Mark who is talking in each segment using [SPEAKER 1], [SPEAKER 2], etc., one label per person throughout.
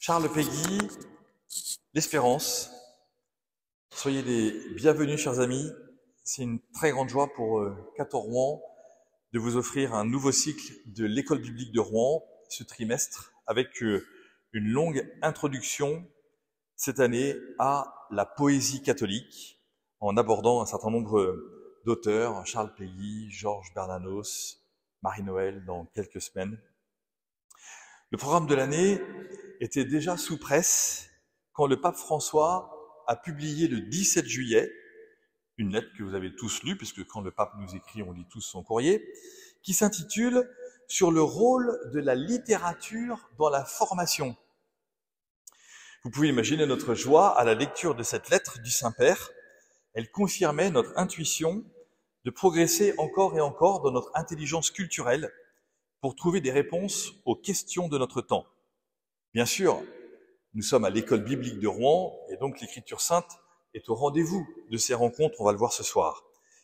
[SPEAKER 1] Charles Péguy, l'espérance. Soyez les bienvenus, chers amis. C'est une très grande joie pour Cateau Rouen de vous offrir un nouveau cycle de l'école biblique de Rouen ce trimestre avec une longue introduction cette année à la poésie catholique en abordant un certain nombre d'auteurs, Charles Péguy, Georges Bernanos, Marie-Noël dans quelques semaines. Le programme de l'année était déjà sous presse quand le pape François a publié le 17 juillet une lettre que vous avez tous lue, puisque quand le pape nous écrit, on lit tous son courrier, qui s'intitule « Sur le rôle de la littérature dans la formation ». Vous pouvez imaginer notre joie à la lecture de cette lettre du Saint-Père. Elle confirmait notre intuition de progresser encore et encore dans notre intelligence culturelle pour trouver des réponses aux questions de notre temps. Bien sûr, nous sommes à l'école biblique de Rouen et donc l'Écriture sainte est au rendez-vous de ces rencontres, on va le voir ce soir.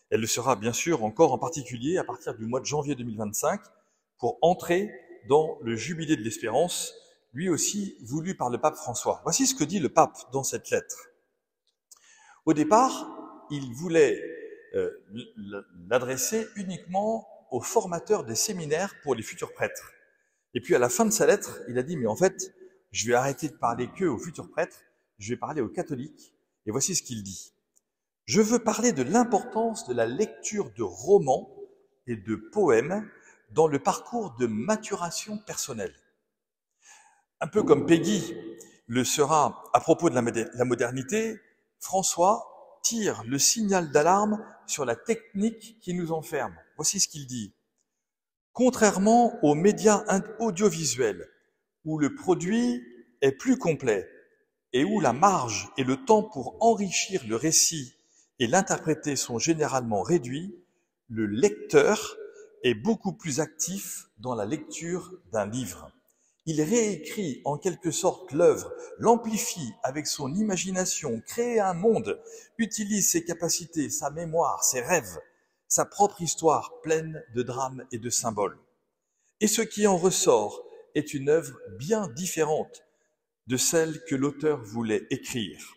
[SPEAKER 1] Elle le sera bien sûr encore en particulier à partir du mois de janvier 2025 pour entrer dans le jubilé de l'espérance, lui aussi voulu par le pape François. Voici ce que dit le pape dans cette lettre. Au départ, il voulait l'adresser uniquement aux formateurs des séminaires pour les futurs prêtres. Et puis à la fin de sa lettre, il a dit, mais en fait, je vais arrêter de parler que aux futurs prêtres, je vais parler aux catholiques. Et voici ce qu'il dit. Je veux parler de l'importance de la lecture de romans et de poèmes dans le parcours de maturation personnelle. Un peu comme Péguy le sera à propos de la modernité, François tire le signal d'alarme sur la technique qui nous enferme. Voici ce qu'il dit. Contrairement aux médias audiovisuels, où le produit est plus complet et où la marge et le temps pour enrichir le récit et l'interpréter sont généralement réduits, le lecteur est beaucoup plus actif dans la lecture d'un livre. Il réécrit en quelque sorte l'œuvre, l'amplifie avec son imagination, crée un monde, utilise ses capacités, sa mémoire, ses rêves, sa propre histoire pleine de drames et de symboles. Et ce qui en ressort est une œuvre bien différente de celle que l'auteur voulait écrire.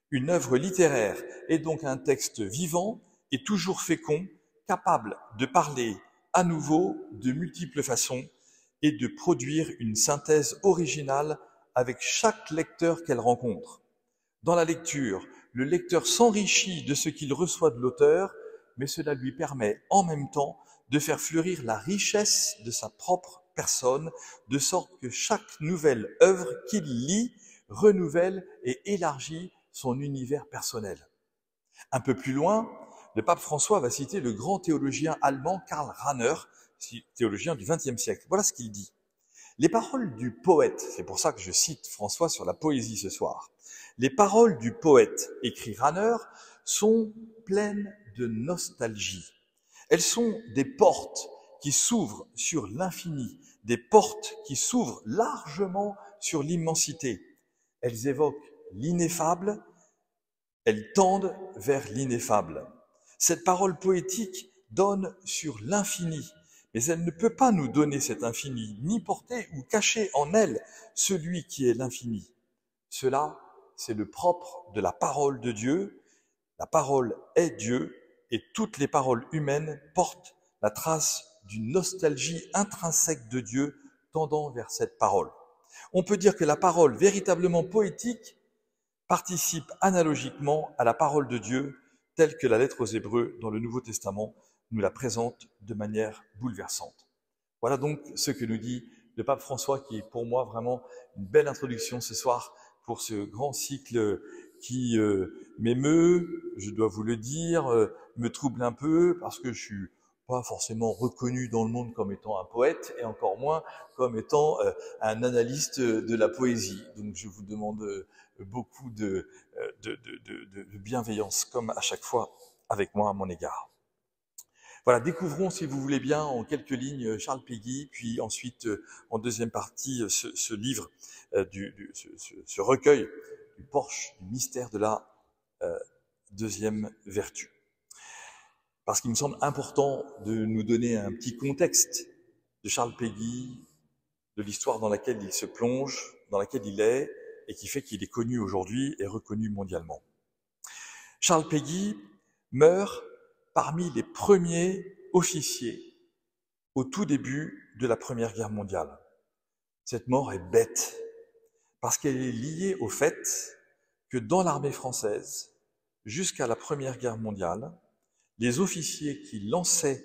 [SPEAKER 1] Une œuvre littéraire est donc un texte vivant et toujours fécond, capable de parler à nouveau de multiples façons et de produire une synthèse originale avec chaque lecteur qu'elle rencontre. Dans la lecture, le lecteur s'enrichit de ce qu'il reçoit de l'auteur, mais cela lui permet en même temps de faire fleurir la richesse de sa propre personne, de sorte que chaque nouvelle œuvre qu'il lit renouvelle et élargit son univers personnel. Un peu plus loin, le pape François va citer le grand théologien allemand Karl Rahner, théologien du XXe siècle. Voilà ce qu'il dit. Les paroles du poète, c'est pour ça que je cite François sur la poésie ce soir, les paroles du poète, écrit Rahner, sont pleines de nostalgie. Elles sont des portes qui s'ouvrent sur l'infini, des portes qui s'ouvrent largement sur l'immensité. Elles évoquent l'ineffable, elles tendent vers l'ineffable. Cette parole poétique donne sur l'infini, mais elle ne peut pas nous donner cet infini, ni porter ou cacher en elle celui qui est l'infini. Cela, c'est le propre de la parole de Dieu. La parole est Dieu, et toutes les paroles humaines portent la trace d'une nostalgie intrinsèque de Dieu tendant vers cette parole. On peut dire que la parole véritablement poétique participe analogiquement à la parole de Dieu telle que la lettre aux Hébreux dans le Nouveau Testament nous la présente de manière bouleversante. Voilà donc ce que nous dit le pape François, qui est pour moi vraiment une belle introduction ce soir pour ce grand cycle qui m'émeut, je dois vous le dire, me trouble un peu parce que je suis pas forcément reconnu dans le monde comme étant un poète et encore moins comme étant un analyste de la poésie. Donc je vous demande beaucoup de bienveillance comme à chaque fois avec moi à mon égard. Voilà, découvrons, si vous voulez bien, en quelques lignes Charles Péguy, puis ensuite, en deuxième partie, ce livre, ce recueil du Porche, du mystère de la deuxième vertu. Parce qu'il me semble important de nous donner un petit contexte de Charles Péguy, de l'histoire dans laquelle il se plonge, dans laquelle il est, et qui fait qu'il est connu aujourd'hui et reconnu mondialement. Charles Péguy meurt parmi les premiers officiers au tout début de la Première Guerre mondiale. Cette mort est bête, parce qu'elle est liée au fait que dans l'armée française, jusqu'à la Première Guerre mondiale, les officiers qui lançaient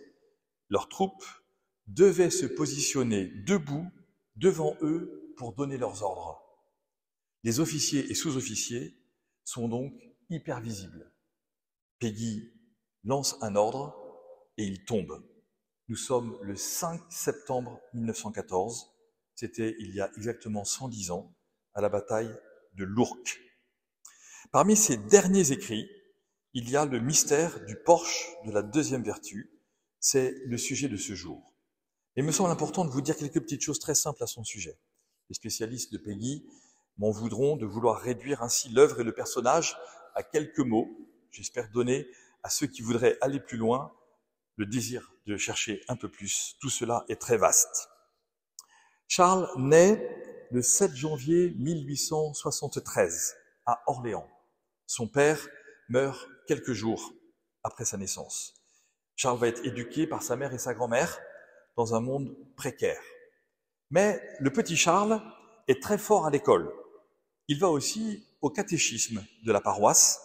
[SPEAKER 1] leurs troupes devaient se positionner debout devant eux pour donner leurs ordres. Les officiers et sous-officiers sont donc hyper visibles. Péguy lance un ordre et il tombe. Nous sommes le 5 septembre 1914, c'était il y a exactement 110 ans, à la bataille de l'Ourcq. Parmi ses derniers écrits, il y a le mystère du porche de la deuxième vertu, c'est le sujet de ce jour. Il me semble important de vous dire quelques petites choses très simples à son sujet. Les spécialistes de Péguy m'en voudront de vouloir réduire ainsi l'œuvre et le personnage à quelques mots. J'espère donner à ceux qui voudraient aller plus loin le désir de chercher un peu plus. Tout cela est très vaste. Charles naît le 7 janvier 1873 à Orléans. Son père meurt quelques jours après sa naissance. Charles va être éduqué par sa mère et sa grand-mère dans un monde précaire. Mais le petit Charles est très fort à l'école. Il va aussi au catéchisme de la paroisse,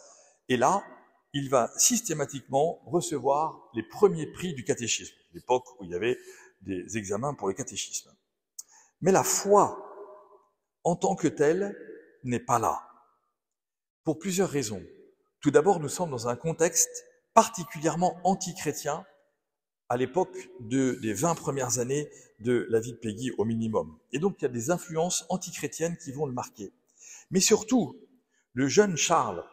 [SPEAKER 1] et là, il va systématiquement recevoir les premiers prix du catéchisme, l'époque où il y avait des examens pour le catéchisme. Mais la foi, en tant que telle, n'est pas là, pour plusieurs raisons. Tout d'abord, nous sommes dans un contexte particulièrement anti-chrétien à l'époque des 20 premières années de la vie de Péguy au minimum. Et donc, il y a des influences antichrétiennes qui vont le marquer. Mais surtout, le jeune Charles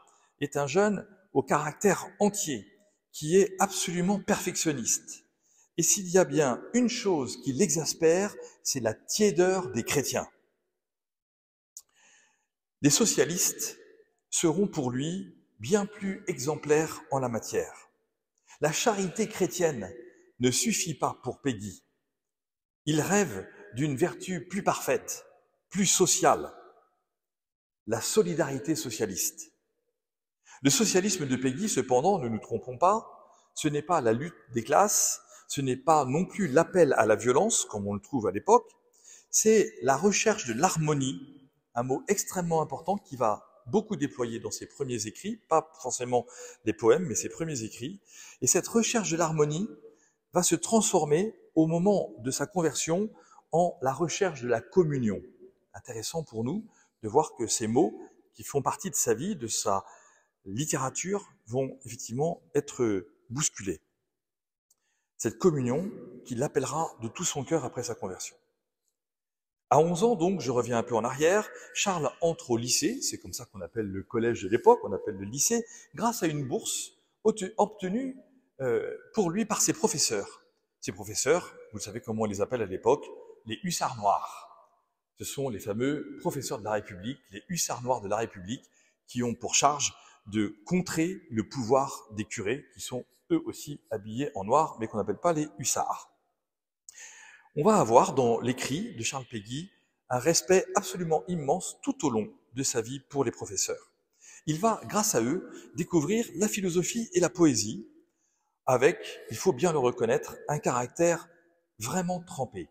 [SPEAKER 1] est un jeune au caractère entier, qui est absolument perfectionniste. Et s'il y a bien une chose qui l'exaspère, c'est la tiédeur des chrétiens. Les socialistes seront pour lui bien plus exemplaires en la matière. La charité chrétienne ne suffit pas pour Péguy. Il rêve d'une vertu plus parfaite, plus sociale, la solidarité socialiste. Le socialisme de Péguy, cependant, ne nous trompons pas, ce n'est pas la lutte des classes, ce n'est pas non plus l'appel à la violence, comme on le trouve à l'époque, c'est la recherche de l'harmonie, un mot extrêmement important qui va beaucoup déployer dans ses premiers écrits, pas forcément des poèmes, mais ses premiers écrits. Et cette recherche de l'harmonie va se transformer au moment de sa conversion en la recherche de la communion. Intéressant pour nous de voir que ces mots qui font partie de sa vie, de sa littérature, vont effectivement être bousculés. Cette communion qu'il appellera de tout son cœur après sa conversion. À 11 ans, donc, je reviens un peu en arrière, Charles entre au lycée, c'est comme ça qu'on appelle le collège de l'époque, on appelle le lycée, grâce à une bourse obtenue pour lui par ses professeurs. Ces professeurs, vous savez comment on les appelle à l'époque, les hussards noirs. Ce sont les fameux professeurs de la République, les hussards noirs de la République, qui ont pour charge de contrer le pouvoir des curés, qui sont eux aussi habillés en noir, mais qu'on n'appelle pas les hussards. On va avoir dans l'écrit de Charles Péguy un respect absolument immense tout au long de sa vie pour les professeurs. Il va, grâce à eux, découvrir la philosophie et la poésie, avec, il faut bien le reconnaître, un caractère vraiment trempé,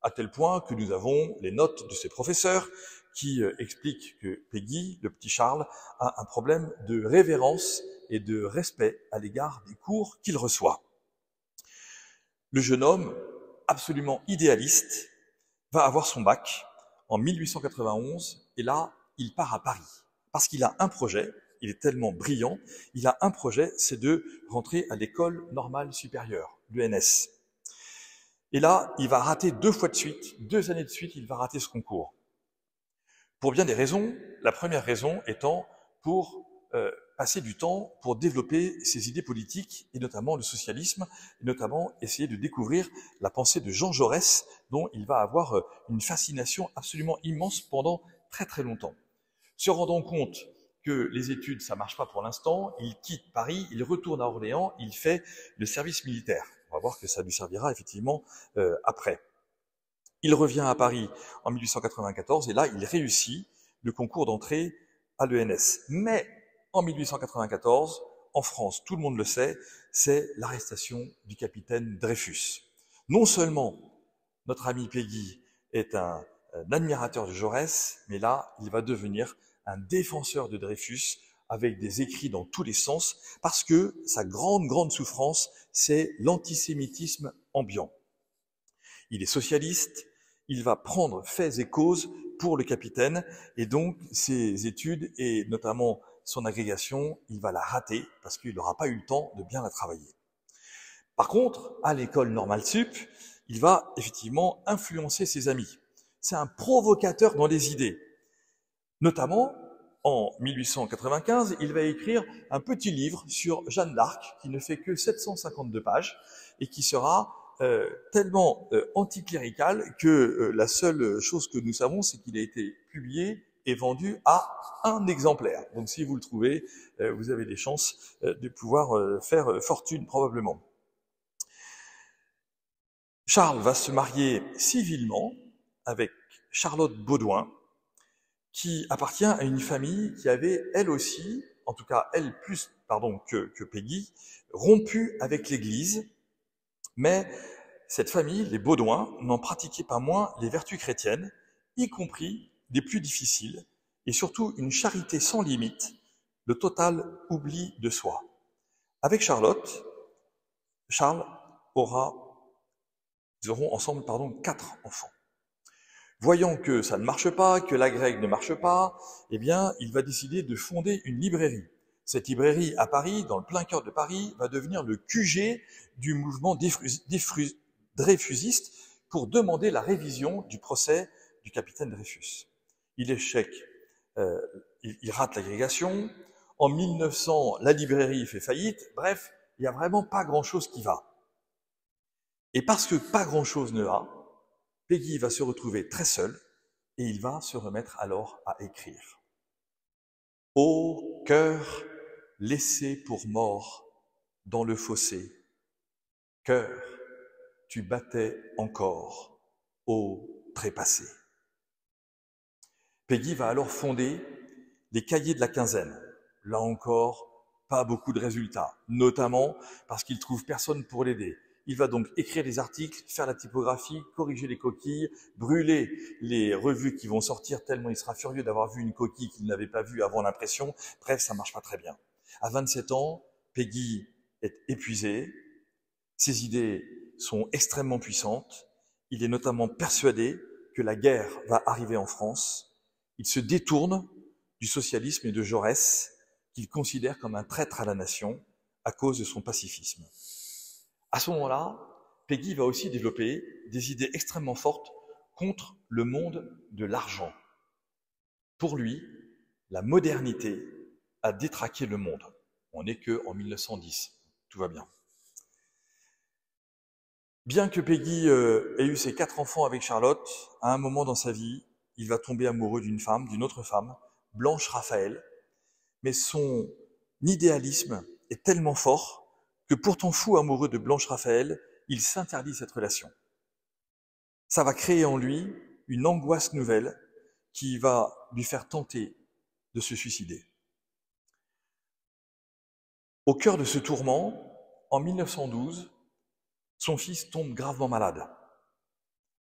[SPEAKER 1] à tel point que nous avons les notes de ses professeurs qui expliquent que Péguy, le petit Charles, a un problème de révérence et de respect à l'égard des cours qu'il reçoit. Le jeune homme, absolument idéaliste, va avoir son bac en 1891 et là, il part à Paris parce qu'il a un projet, il est tellement brillant, il a un projet, c'est de rentrer à l'école normale supérieure, l'ENS. Et là, il va rater 2 fois de suite, 2 années de suite, il va rater ce concours. Pour bien des raisons, la première raison étant pour passer du temps pour développer ses idées politiques, et notamment le socialisme, et notamment essayer de découvrir la pensée de Jean Jaurès, dont il va avoir une fascination absolument immense pendant très très longtemps. Se rendant compte que les études, ça marche pas pour l'instant, il quitte Paris, il retourne à Orléans, il fait le service militaire. On va voir que ça lui servira effectivement après. Il revient à Paris en 1894 et là, il réussit le concours d'entrée à l'ENS. Mais en 1894, en France, tout le monde le sait, c'est l'arrestation du capitaine Dreyfus. Non seulement notre ami Péguy est un admirateur de Jaurès, mais là, il va devenir un défenseur de Dreyfus avec des écrits dans tous les sens, parce que sa grande souffrance, c'est l'antisémitisme ambiant. Il est socialiste, il va prendre faits et causes pour le capitaine, et donc ses études, et notamment son agrégation, il va la rater, parce qu'il n'aura pas eu le temps de bien la travailler. Par contre, à l'école normale sup, il va effectivement influencer ses amis. C'est un provocateur dans les idées. Notamment, en 1895, il va écrire un petit livre sur Jeanne d'Arc qui ne fait que 752 pages et qui sera tellement anticlérical que la seule chose que nous savons, c'est qu'il a été publié et vendu à un exemplaire. Donc si vous le trouvez, vous avez des chances de pouvoir faire fortune probablement. Charles va se marier civilement avec Charlotte Baudouin, qui appartient à une famille qui avait, elle aussi, en tout cas elle plus que Péguy, rompu avec l'Église, mais cette famille, les Baudouin, n'en pratiquait pas moins les vertus chrétiennes, y compris les plus difficiles, et surtout une charité sans limite, le total oubli de soi. Avec Charlotte, Charles ils auront ensemble 4 enfants. Voyant que ça ne marche pas, que l'agrég ne marche pas, eh bien, il va décider de fonder une librairie. Cette librairie à Paris, dans le plein cœur de Paris, va devenir le QG du mouvement dreyfusiste pour demander la révision du procès du capitaine Dreyfus. Il rate l'agrégation. En 1900, la librairie fait faillite. Bref, il n'y a vraiment pas grand-chose qui va. Et parce que pas grand-chose ne va, Péguy va se retrouver très seul et il va se remettre alors à écrire. Ô cœur laissé pour mort dans le fossé, cœur, tu battais encore, ô trépassé. Péguy va alors fonder les cahiers de la quinzaine. Là encore, pas beaucoup de résultats, notamment parce qu'il trouve personne pour l'aider. Il va donc écrire des articles, faire la typographie, corriger les coquilles, brûler les revues qui vont sortir tellement il sera furieux d'avoir vu une coquille qu'il n'avait pas vue avant l'impression. Bref, ça marche pas très bien. À 27 ans, Péguy est épuisé, ses idées sont extrêmement puissantes, il est notamment persuadé que la guerre va arriver en France, il se détourne du socialisme et de Jaurès, qu'il considère comme un traître à la nation à cause de son pacifisme. À ce moment-là, Péguy va aussi développer des idées extrêmement fortes contre le monde de l'argent. Pour lui, la modernité a détraqué le monde. On n'est qu'en 1910, tout va bien. Bien que Péguy ait eu ses 4 enfants avec Charlotte, à un moment dans sa vie, il va tomber amoureux d'une autre femme, Blanche Raphaël, mais son idéalisme est tellement fort que pourtant fou amoureux de Blanche Raphaël, il s'interdit cette relation. Ça va créer en lui une angoisse nouvelle qui va lui faire tenter de se suicider. Au cœur de ce tourment, en 1912, son fils tombe gravement malade.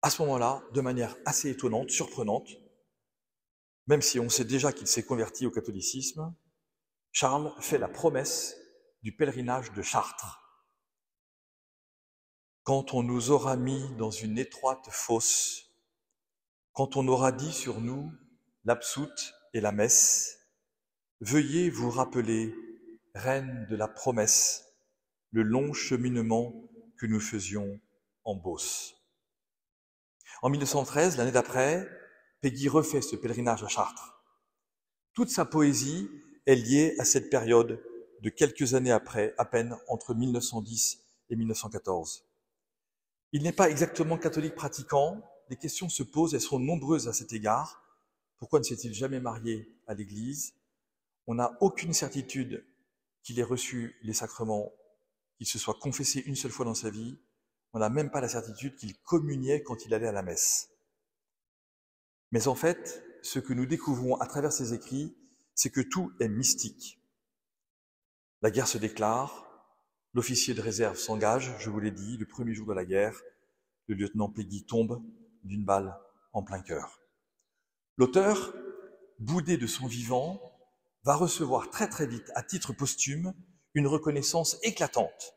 [SPEAKER 1] À ce moment-là, de manière assez étonnante, surprenante, même si on sait déjà qu'il s'est converti au catholicisme, Charles fait la promesse du pèlerinage de Chartres. Quand on nous aura mis dans une étroite fosse, quand on aura dit sur nous l'absoute et la messe, veuillez vous rappeler, reine de la promesse, le long cheminement que nous faisions en Beauce. En 1913, l'année d'après, Péguy refait ce pèlerinage à Chartres. Toute sa poésie est liée à cette période de quelques années après, à peine entre 1910 et 1914. Il n'est pas exactement catholique pratiquant, des questions se posent, elles sont nombreuses à cet égard. Pourquoi ne s'est-il jamais marié à l'église? On n'a aucune certitude qu'il ait reçu les sacrements, qu'il se soit confessé une seule fois dans sa vie. On n'a même pas la certitude qu'il communiait quand il allait à la messe. Mais en fait, ce que nous découvrons à travers ses écrits, c'est que tout est mystique. La guerre se déclare, l'officier de réserve s'engage, je vous l'ai dit, le premier jour de la guerre, le lieutenant Péguy tombe d'une balle en plein cœur. L'auteur, boudé de son vivant, va recevoir très très vite, à titre posthume, une reconnaissance éclatante,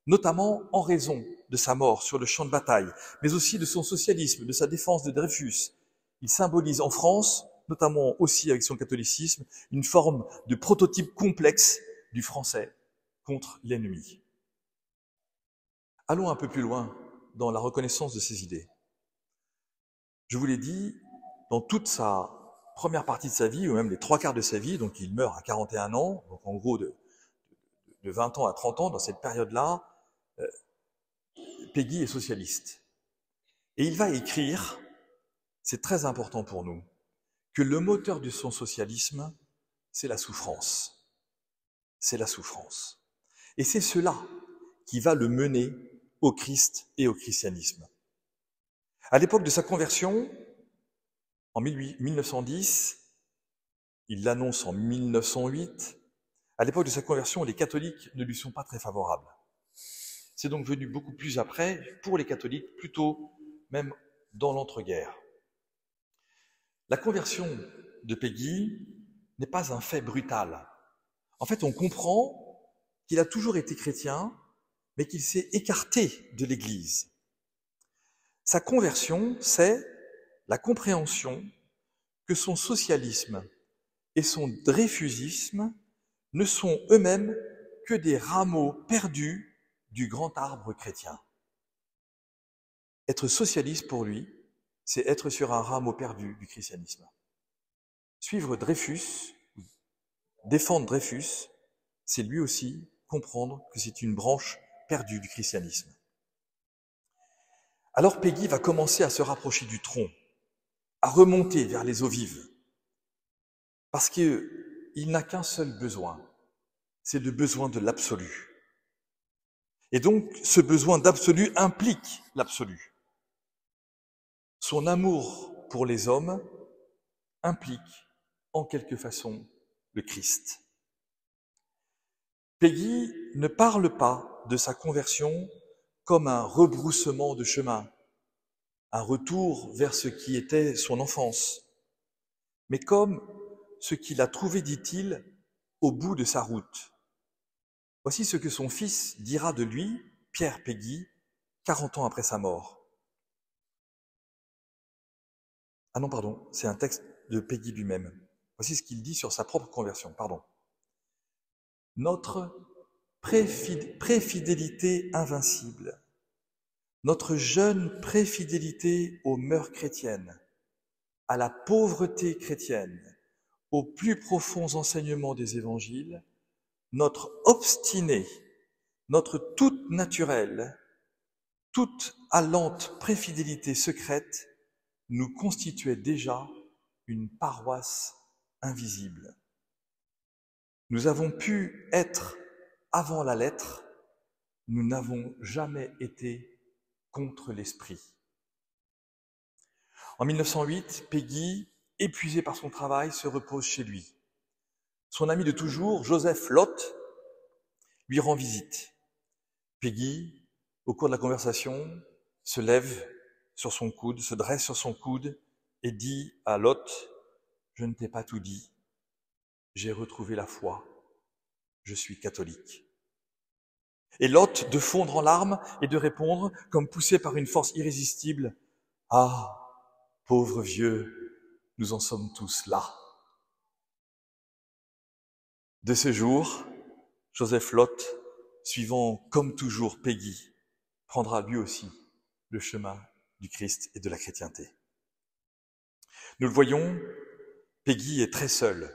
[SPEAKER 1] notamment en raison de sa mort sur le champ de bataille, mais aussi de son socialisme, de sa défense de Dreyfus. Il symbolise en France, notamment aussi avec son catholicisme, une forme de prototype complexe du français contre l'ennemi. Allons un peu plus loin dans la reconnaissance de ses idées. Je vous l'ai dit, dans toute sa première partie de sa vie, ou même les 3/4 de sa vie, donc il meurt à 41 ans, donc en gros de 20 ans à 30 ans, dans cette période-là, Péguy est socialiste. Et il va écrire, c'est très important pour nous, que le moteur de son socialisme, c'est la souffrance. C'est la souffrance. Et c'est cela qui va le mener au Christ et au christianisme. À l'époque de sa conversion, en 1910, il l'annonce en 1908, à l'époque de sa conversion, les catholiques ne lui sont pas très favorables. C'est donc venu beaucoup plus après, pour les catholiques, plutôt même dans l'entre-guerres. La conversion de Péguy n'est pas un fait brutal. En fait, on comprend qu'il a toujours été chrétien, mais qu'il s'est écarté de l'Église. Sa conversion, c'est la compréhension que son socialisme et son dreyfusisme ne sont eux-mêmes que des rameaux perdus du grand arbre chrétien. Être socialiste pour lui, c'est être sur un rameau perdu du christianisme. Suivre Dreyfus, défendre Dreyfus, c'est lui aussi comprendre que c'est une branche perdue du christianisme. Alors Péguy va commencer à se rapprocher du tronc, à remonter vers les eaux vives, parce qu'il n'a qu'un seul besoin, c'est le besoin de l'absolu. Et donc, ce besoin d'absolu implique l'absolu. Son amour pour les hommes implique, en quelque façon, le Christ. Péguy ne parle pas de sa conversion comme un rebroussement de chemin, un retour vers ce qui était son enfance, mais comme ce qu'il a trouvé, dit-il, au bout de sa route. Voici ce que son fils dira de lui, Pierre Péguy, 40 ans après sa mort. Ah non, pardon, c'est un texte de Péguy lui-même. Voici ce qu'il dit sur sa propre conversion, pardon. Notre préfidélité invincible, notre jeune préfidélité aux mœurs chrétiennes, à la pauvreté chrétienne, aux plus profonds enseignements des évangiles, notre obstiné, notre toute naturelle, toute allante préfidélité secrète nous constituait déjà une paroisse invisible. Nous avons pu être avant la lettre, nous n'avons jamais été contre l'esprit. En 1908, Péguy, épuisé par son travail, se repose chez lui. Son ami de toujours, Joseph Lotte, lui rend visite. Péguy, au cours de la conversation, se lève sur son coude, se dresse sur son coude et dit à Lotte, « Je ne t'ai pas tout dit, j'ai retrouvé la foi, je suis catholique. » Et Lotte de fondre en larmes et de répondre, comme poussé par une force irrésistible, « Ah, pauvre vieux, nous en sommes tous là. » De ce jour, Joseph Lotte, suivant comme toujours Péguy, prendra lui aussi le chemin du Christ et de la chrétienté. Nous le voyons, Péguy est très seul,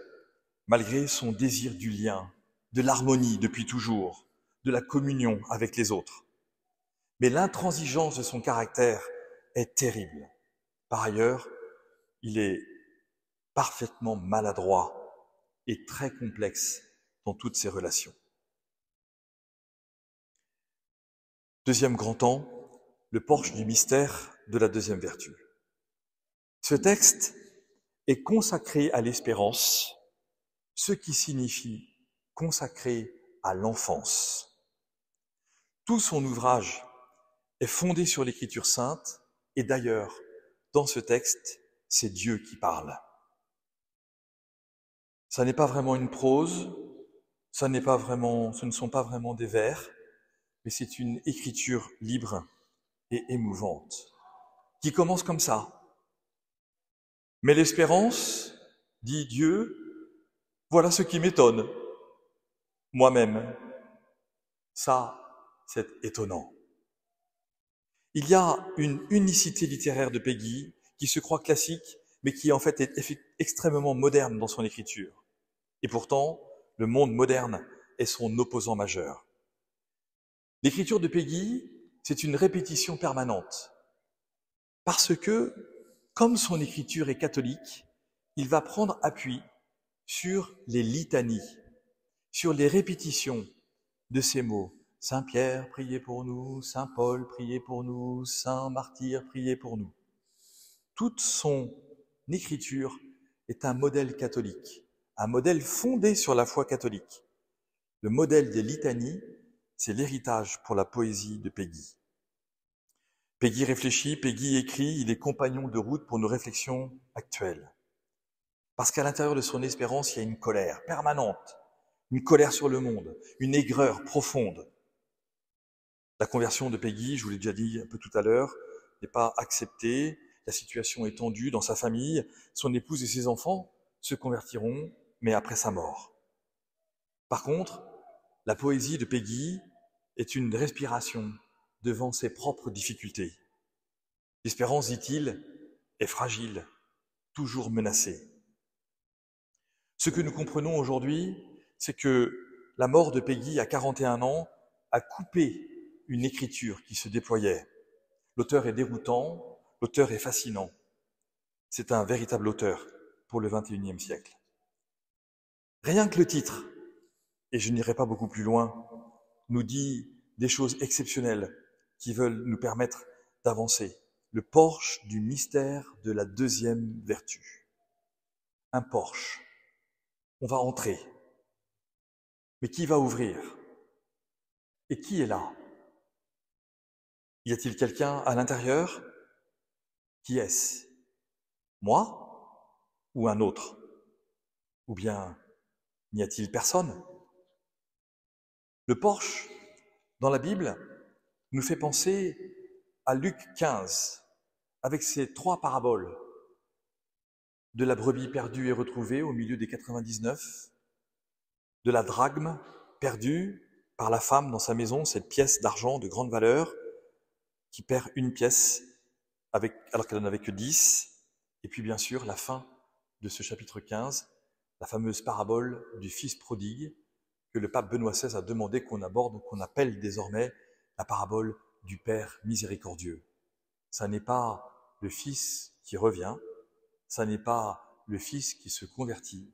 [SPEAKER 1] malgré son désir du lien, de l'harmonie depuis toujours, de la communion avec les autres. Mais l'intransigeance de son caractère est terrible. Par ailleurs, il est parfaitement maladroit et très complexe dans toutes ses relations. Deuxième grand temps, le porche du mystère de la deuxième vertu. Ce texte est consacré à l'espérance, ce qui signifie consacré à l'enfance. Tout son ouvrage est fondé sur l'Écriture sainte, et d'ailleurs, dans ce texte, c'est Dieu qui parle. Ça n'est pas vraiment une prose, ce ne sont pas vraiment des vers, mais c'est une écriture libre et émouvante, qui commence comme ça. Mais l'espérance, dit Dieu, voilà ce qui m'étonne, moi-même. Ça, c'est étonnant. Il y a une unicité littéraire de Péguy qui se croit classique, mais qui en fait est extrêmement moderne dans son écriture. Et pourtant, le monde moderne est son opposant majeur. L'écriture de Péguy, c'est une répétition permanente. Parce que, comme son écriture est catholique, il va prendre appui sur les litanies, sur les répétitions de ces mots. Saint Pierre, priez pour nous, Saint Paul, priez pour nous, Saint Martyr, priez pour nous. Toute son écriture est un modèle catholique, un modèle fondé sur la foi catholique. Le modèle des litanies, c'est l'héritage pour la poésie de Péguy. Péguy réfléchit, Péguy écrit, il est compagnon de route pour nos réflexions actuelles. Parce qu'à l'intérieur de son espérance, il y a une colère permanente, une colère sur le monde, une aigreur profonde. La conversion de Péguy, je vous l'ai déjà dit un peu tout à l'heure, n'est pas acceptée, la situation est tendue dans sa famille, son épouse et ses enfants se convertiront, mais après sa mort. Par contre, la poésie de Péguy est une respiration devant ses propres difficultés. L'espérance, dit-il, est fragile, toujours menacée. Ce que nous comprenons aujourd'hui, c'est que la mort de Péguy à 41 ans a coupé une écriture qui se déployait. L'auteur est déroutant, l'auteur est fascinant. C'est un véritable auteur pour le XXIe siècle. Rien que le titre, et je n'irai pas beaucoup plus loin, nous dit des choses exceptionnelles qui veulent nous permettre d'avancer. Le porche du mystère de la deuxième vertu. Un porche. On va entrer. Mais qui va ouvrir? Et qui est là? Y a-t-il quelqu'un à l'intérieur? Qui est-ce? Moi ou un autre? Ou bien n'y a-t-il personne? Le porche, dans la Bible, nous fait penser à Luc 15, avec ses 3 paraboles de la brebis perdue et retrouvée au milieu des 99, de la drachme perdue par la femme dans sa maison, cette pièce d'argent de grande valeur, qui perd une pièce alors qu'elle n'en avait que 10, et puis bien sûr la fin de ce chapitre 15, la fameuse parabole du fils prodigue, que le pape Benoît XVI a demandé qu'on aborde, qu'on appelle désormais la parabole du Père miséricordieux. Ça n'est pas le fils qui revient, ça n'est pas le fils qui se convertit,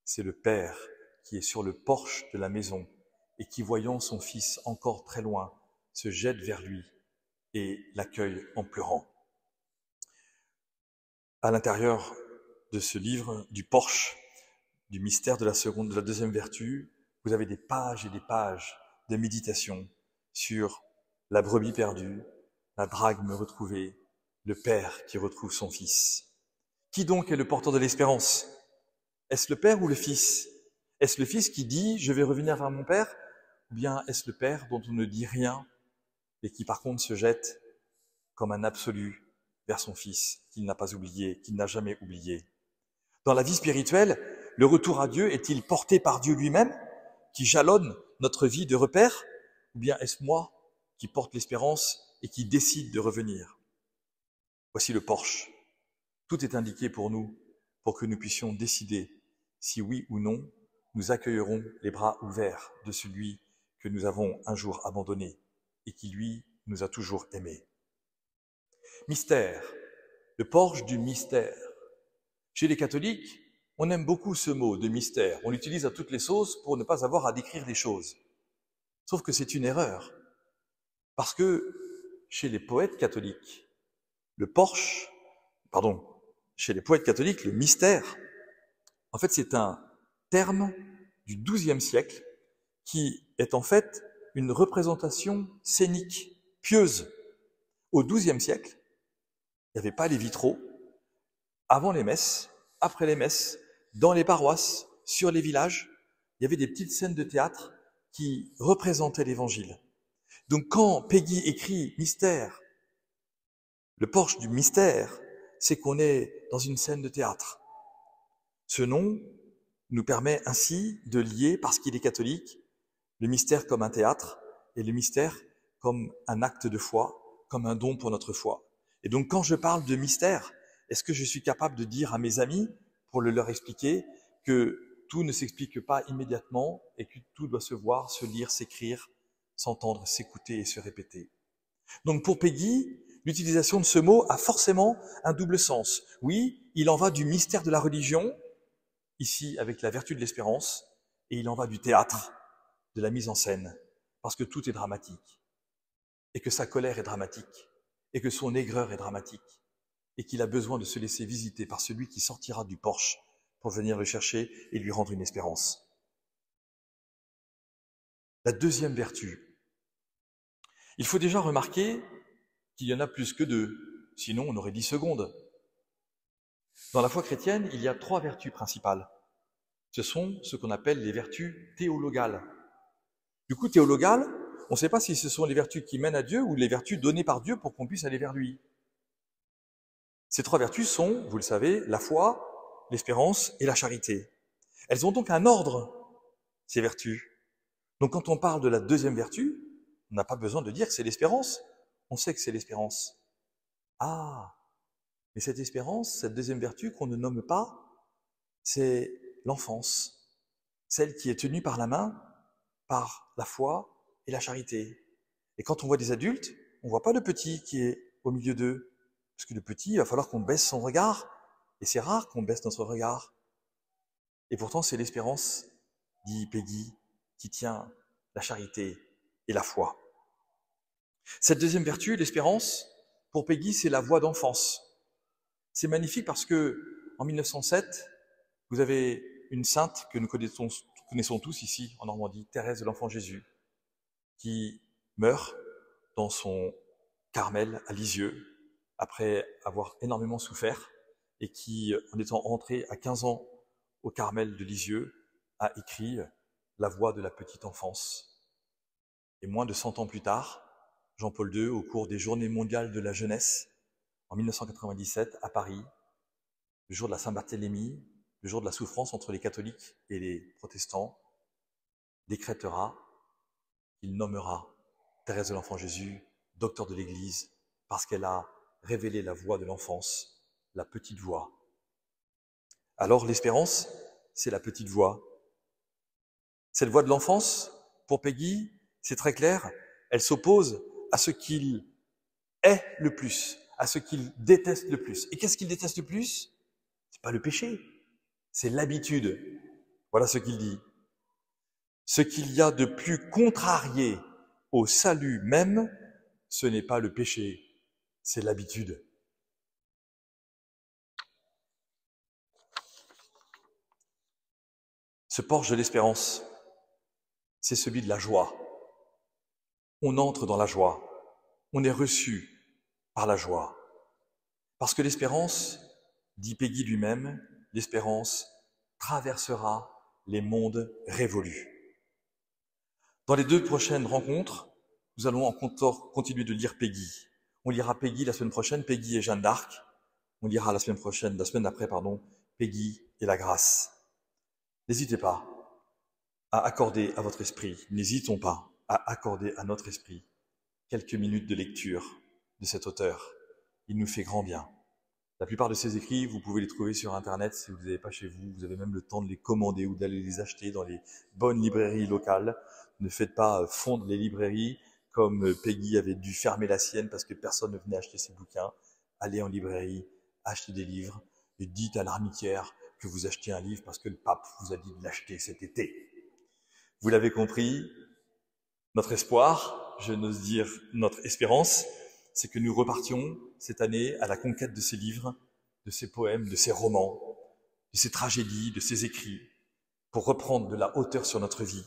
[SPEAKER 1] c'est le Père qui est sur le porche de la maison et qui, voyant son fils encore très loin, se jette vers lui et l'accueille en pleurant. À l'intérieur de ce livre, du porche, du mystère de la deuxième vertu, vous avez des pages et des pages de méditation sur la brebis perdue, la drachme retrouvée, le père qui retrouve son fils. Qui donc est le porteur de l'espérance? Est-ce le père ou le fils? Est-ce le fils qui dit « je vais revenir vers mon père » ou bien est-ce le père dont on ne dit rien et qui par contre se jette comme un absolu vers son fils qu'il n'a pas oublié, qu'il n'a jamais oublié? Dans la vie spirituelle, le retour à Dieu est-il porté par Dieu lui-même, qui jalonne notre vie de repère, ou bien est-ce moi qui porte l'espérance et qui décide de revenir? Voici le porche. Tout est indiqué pour nous, pour que nous puissions décider si oui ou non nous accueillerons les bras ouverts de celui que nous avons un jour abandonné et qui, lui, nous a toujours aimés. Mystère, le porche du mystère. Chez les catholiques, on aime beaucoup ce mot de mystère. On l'utilise à toutes les sauces pour ne pas avoir à décrire les choses. Sauf que c'est une erreur. Parce que chez les poètes catholiques, chez les poètes catholiques, le mystère, en fait, c'est un terme du XIIe siècle qui est en fait une représentation scénique, pieuse. Au XIIe siècle, il n'y avait pas les vitraux. Avant les messes, après les messes, dans les paroisses, sur les villages, il y avait des petites scènes de théâtre qui représentaient l'Évangile. Donc quand Peggy écrit mystère, le porche du mystère, c'est qu'on est dans une scène de théâtre. Ce nom nous permet ainsi de lier, parce qu'il est catholique, le mystère comme un théâtre et le mystère comme un acte de foi, comme un don pour notre foi. Et donc quand je parle de mystère, est-ce que je suis capable de dire à mes amis, pour leur expliquer, que tout ne s'explique pas immédiatement et que tout doit se voir, se lire, s'écrire, s'entendre, s'écouter et se répéter. Donc pour Peggy, l'utilisation de ce mot a forcément un double sens. Oui, il en va du mystère de la religion, ici avec la vertu de l'espérance, et il en va du théâtre, de la mise en scène, parce que tout est dramatique, et que sa colère est dramatique, et que son aigreur est dramatique, et qu'il a besoin de se laisser visiter par celui qui sortira du porche pour venir le chercher et lui rendre une espérance. La deuxième vertu. Il faut déjà remarquer qu'il y en a plus que deux, sinon on aurait 10 secondes. Dans la foi chrétienne, il y a 3 vertus principales. Ce sont ce qu'on appelle les vertus théologales. Du coup, théologales, on ne sait pas si ce sont les vertus qui mènent à Dieu ou les vertus données par Dieu pour qu'on puisse aller vers lui. Ces 3 vertus sont, vous le savez, la foi, l'espérance et la charité. Elles ont donc un ordre, ces vertus. Donc quand on parle de la deuxième vertu, on n'a pas besoin de dire que c'est l'espérance. On sait que c'est l'espérance. Ah, mais cette espérance, cette deuxième vertu qu'on ne nomme pas, c'est l'enfance, celle qui est tenue par la main, par la foi et la charité. Et quand on voit des adultes, on ne voit pas le petit qui est au milieu d'eux. Parce que le petit, il va falloir qu'on baisse son regard. Et c'est rare qu'on baisse notre regard. Et pourtant, c'est l'espérance, dit Peggy, qui tient la charité et la foi. Cette deuxième vertu, l'espérance, pour Peggy, c'est la voix d'enfance. C'est magnifique parce que, en 1907, vous avez une sainte que nous connaissons tous ici en Normandie, Thérèse de l'Enfant Jésus, qui meurt dans son Carmel à Lisieux, après avoir énormément souffert, et qui, en étant entrée à 15 ans au Carmel de Lisieux, a écrit La voix de la petite enfance. Et moins de 100 ans plus tard, Jean-Paul II, au cours des Journées mondiales de la jeunesse, en 1997, à Paris, le jour de la Saint-Barthélemy, le jour de la souffrance entre les catholiques et les protestants, décrétera qu'il nommera Thérèse de l'Enfant Jésus docteur de l'Église parce qu'elle a révélé la voix de l'enfance, la petite voix. Alors l'espérance, c'est la petite voix. Cette voix de l'enfance, pour Peggy, c'est très clair, elle s'oppose à ce qu'il est le plus, à ce qu'il déteste le plus. Et qu'est-ce qu'il déteste le plus? C'est pas le péché, c'est l'habitude. Voilà ce qu'il dit. Ce qu'il y a de plus contrarié au salut même, ce n'est pas le péché, c'est l'habitude. Ce porche de l'espérance, c'est celui de la joie. On entre dans la joie, on est reçu par la joie. Parce que l'espérance, dit Peggy lui-même, l'espérance traversera les mondes révolus. Dans les 2 prochaines rencontres, nous allons encore continuer de lire Peggy. On lira Peggy la semaine prochaine, Peggy et Jeanne d'Arc. On lira la semaine d'après, Peggy et la grâce. N'hésitez pas à accorder à votre esprit, n'hésitons pas à accorder à notre esprit quelques minutes de lecture de cet auteur. Il nous fait grand bien. La plupart de ses écrits, vous pouvez les trouver sur Internet si vous n'avez pas chez vous. Vous avez même le temps de les commander ou d'aller les acheter dans les bonnes librairies locales. Ne faites pas fondre les librairies comme Peggy avait dû fermer la sienne parce que personne ne venait acheter ses bouquins. Allez en librairie, achetez des livres et dites à l'armitière que vous achetez un livre parce que le pape vous a dit de l'acheter cet été. Vous l'avez compris, notre espoir, je n'ose dire notre espérance, c'est que nous repartions cette année à la conquête de ces livres, de ces poèmes, de ces romans, de ces tragédies, de ces écrits, pour reprendre de la hauteur sur notre vie,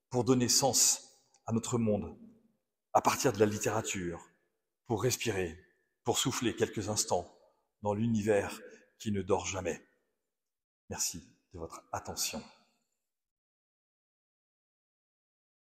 [SPEAKER 1] pour donner sens à notre monde, à partir de la littérature, pour respirer, pour souffler quelques instants dans l'univers qui ne dort jamais. Merci de votre attention.